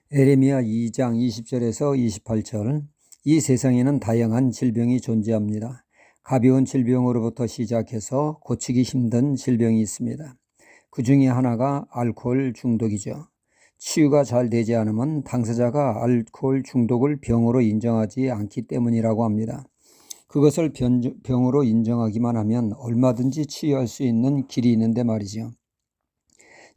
에레미야 2장 20절에서 28절. 이 세상에는 다양한 질병이 존재합니다. 가벼운 질병으로부터 시작해서 고치기 힘든 질병이 있습니다. 그 중에 하나가 알코올 중독이죠. 치유가 잘 되지 않으면 당사자가 알코올 중독을 병으로 인정하지 않기 때문이라고 합니다. 그것을 병으로 인정하기만 하면 얼마든지 치유할 수 있는 길이 있는데 말이죠.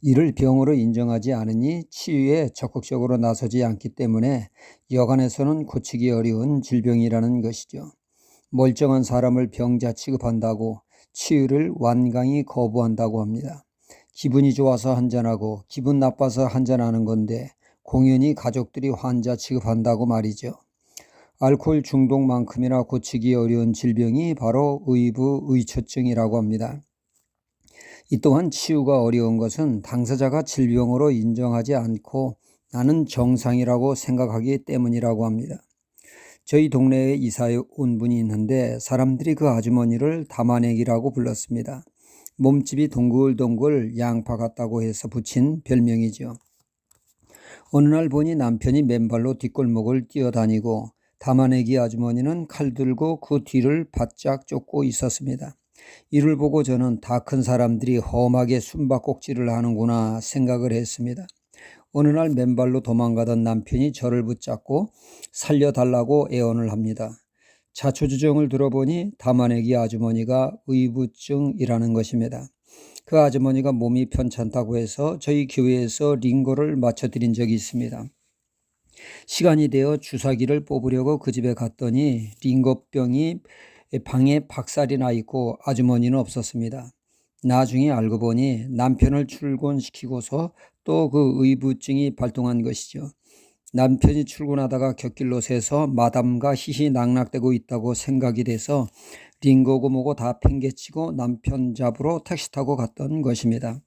이를 병으로 인정하지 않으니 치유에 적극적으로 나서지 않기 때문에 여간에서는 고치기 어려운 질병이라는 것이죠. 멀쩡한 사람을 병자 취급한다고 치유를 완강히 거부한다고 합니다. 기분이 좋아서 한잔하고 기분 나빠서 한잔하는 건데 공연히 가족들이 환자 취급한다고 말이죠. 알코올 중독만큼이나 고치기 어려운 질병이 바로 의부의처증이라고 합니다. 이 또한 치유가 어려운 것은 당사자가 질병으로 인정하지 않고 나는 정상이라고 생각하기 때문이라고 합니다. 저희 동네에 이사해 온 분이 있는데 사람들이 그 아주머니를 담아내기라고 불렀습니다. 몸집이 동글동글 양파 같다고 해서 붙인 별명이죠. 어느 날 보니 남편이 맨발로 뒷골목을 뛰어다니고 담아내기 아주머니는 칼 들고 그 뒤를 바짝 쫓고 있었습니다. 이를 보고 저는 다 큰 사람들이 험하게 숨바꼭질을 하는구나 생각을 했습니다. 어느 날 맨발로 도망가던 남편이 저를 붙잡고 살려달라고 애원을 합니다. 자초지종을 들어보니 담아내기 아주머니가 의부증이라는 것입니다. 그 아주머니가 몸이 편찮다고 해서 저희 교회에서 링거를 맞춰드린 적이 있습니다. 시간이 되어 주사기를 뽑으려고 그 집에 갔더니 링거병이 방에 박살이 나 있고 아주머니는 없었습니다. 나중에 알고 보니 남편을 출근시키고서 또 그 의부증이 발동한 것이죠. 남편이 출근하다가 곁길로 새서 마담과 희희낙낙대고 있다고 생각이 돼서 링거고 뭐고 다 팽개치고 남편 잡으러 택시 타고 갔던 것입니다.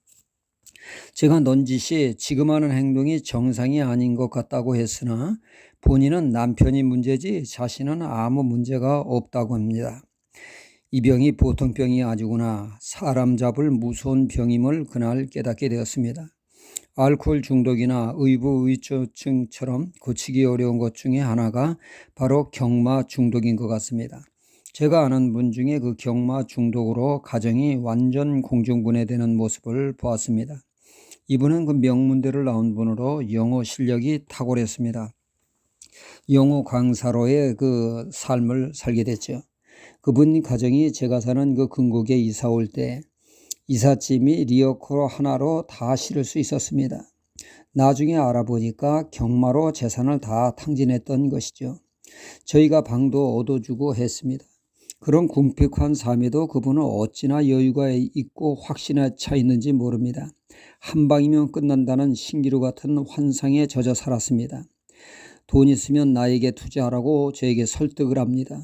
제가 넌지시 지금 하는 행동이 정상이 아닌 것 같다고 했으나 본인은 남편이 문제지 자신은 아무 문제가 없다고 합니다. 이 병이 보통 병이 아니구나. 사람 잡을 무서운 병임을 그날 깨닫게 되었습니다. 알코올 중독이나 의부의처증처럼 고치기 어려운 것 중에 하나가 바로 경마 중독인 것 같습니다. 제가 아는 분 중에 그 경마 중독으로 가정이 완전 공중분해되는 모습을 보았습니다. 이분은 그 명문대를 나온 분으로 영어 실력이 탁월했습니다. 영어 강사로의 그 삶을 살게 됐죠. 그분 가정이 제가 사는 그 근곡에 이사 올 때 이삿짐이 리어커 하나로 다 실을 수 있었습니다. 나중에 알아보니까 경마로 재산을 다 탕진했던 것이죠. 저희가 방도 얻어주고 했습니다. 그런 궁핍한 삶에도 그분은 어찌나 여유가 있고 확신에 차 있는지 모릅니다. 한 방이면 끝난다는 신기루 같은 환상에 젖어 살았습니다. 돈 있으면 나에게 투자하라고 저에게 설득을 합니다.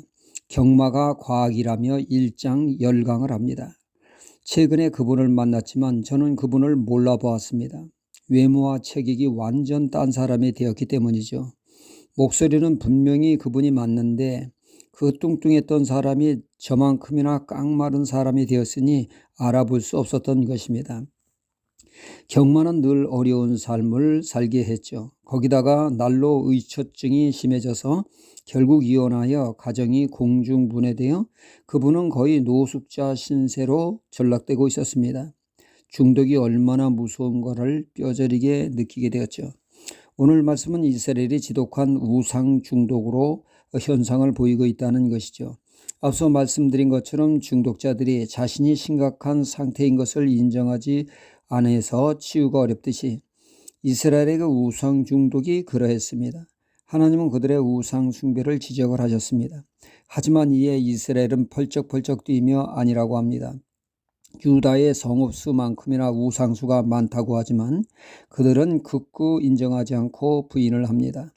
경마가 과학이라며 일장열강을 합니다. 최근에 그분을 만났지만 저는 그분을 몰라보았습니다. 외모와 체격이 완전 딴 사람이 되었기 때문이죠. 목소리는 분명히 그분이 맞는데 그 뚱뚱했던 사람이 저만큼이나 깡마른 사람이 되었으니 알아볼 수 없었던 것입니다. 경마는 늘 어려운 삶을 살게 했죠. 거기다가 날로 의처증이 심해져서 결국 이혼하여 가정이 공중분해되어 그분은 거의 노숙자 신세로 전락되고 있었습니다. 중독이 얼마나 무서운가를 뼈저리게 느끼게 되었죠. 오늘 말씀은 이스라엘이 지독한 우상 중독으로 현상을 보이고 있다는 것이죠. 앞서 말씀드린 것처럼 중독자들이 자신이 심각한 상태인 것을 인정하지 않아서 치유가 어렵듯이 이스라엘의 그 우상 중독이 그러했습니다. 하나님은 그들의 우상 숭배를 지적을 하셨습니다. 하지만 이에 이스라엘은 펄쩍펄쩍 뛰며 아니라고 합니다. 유다의 성읍수만큼이나 우상수가 많다고 하지만 그들은 극구 인정하지 않고 부인을 합니다.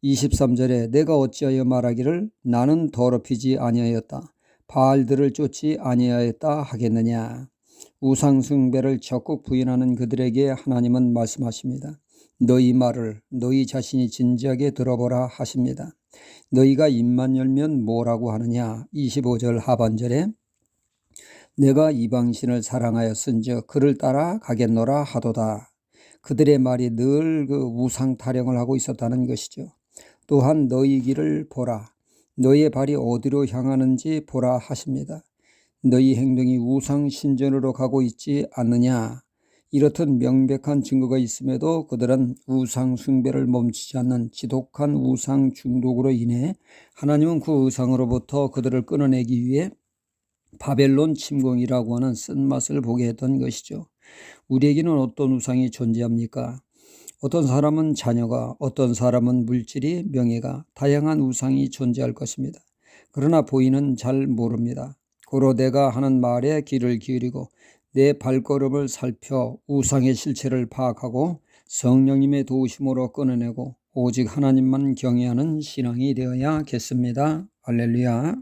23절에 내가 어찌하여 말하기를 나는 더럽히지 아니하였다. 바알들을 쫓지 아니하였다 하겠느냐. 우상숭배를 적극 부인하는 그들에게 하나님은 말씀하십니다. 너희 말을 너희 자신이 진지하게 들어보라 하십니다. 너희가 입만 열면 뭐라고 하느냐. 25절 하반절에 내가 이방신을 사랑하였은즉 그를 따라 가겠노라 하도다. 그들의 말이 늘 그 우상 타령을 하고 있었다는 것이죠. 또한 너희 길을 보라. 너희의 발이 어디로 향하는지 보라 하십니다. 너희 행동이 우상 신전으로 가고 있지 않느냐. 이렇듯 명백한 증거가 있음에도 그들은 우상 숭배를 멈추지 않는 지독한 우상 중독으로 인해 하나님은 그 우상으로부터 그들을 끊어내기 위해 바벨론 침공이라고 하는 쓴맛을 보게 했던 것이죠. 우리에게는 어떤 우상이 존재합니까? 어떤 사람은 자녀가, 어떤 사람은 물질이, 명예가, 다양한 우상이 존재할 것입니다. 그러나 보이는 잘 모릅니다. 고로 내가 하는 말에 귀를 기울이고 내 발걸음을 살펴 우상의 실체를 파악하고 성령님의 도우심으로 끊어내고 오직 하나님만 경외하는 신앙이 되어야겠습니다. 할렐루야.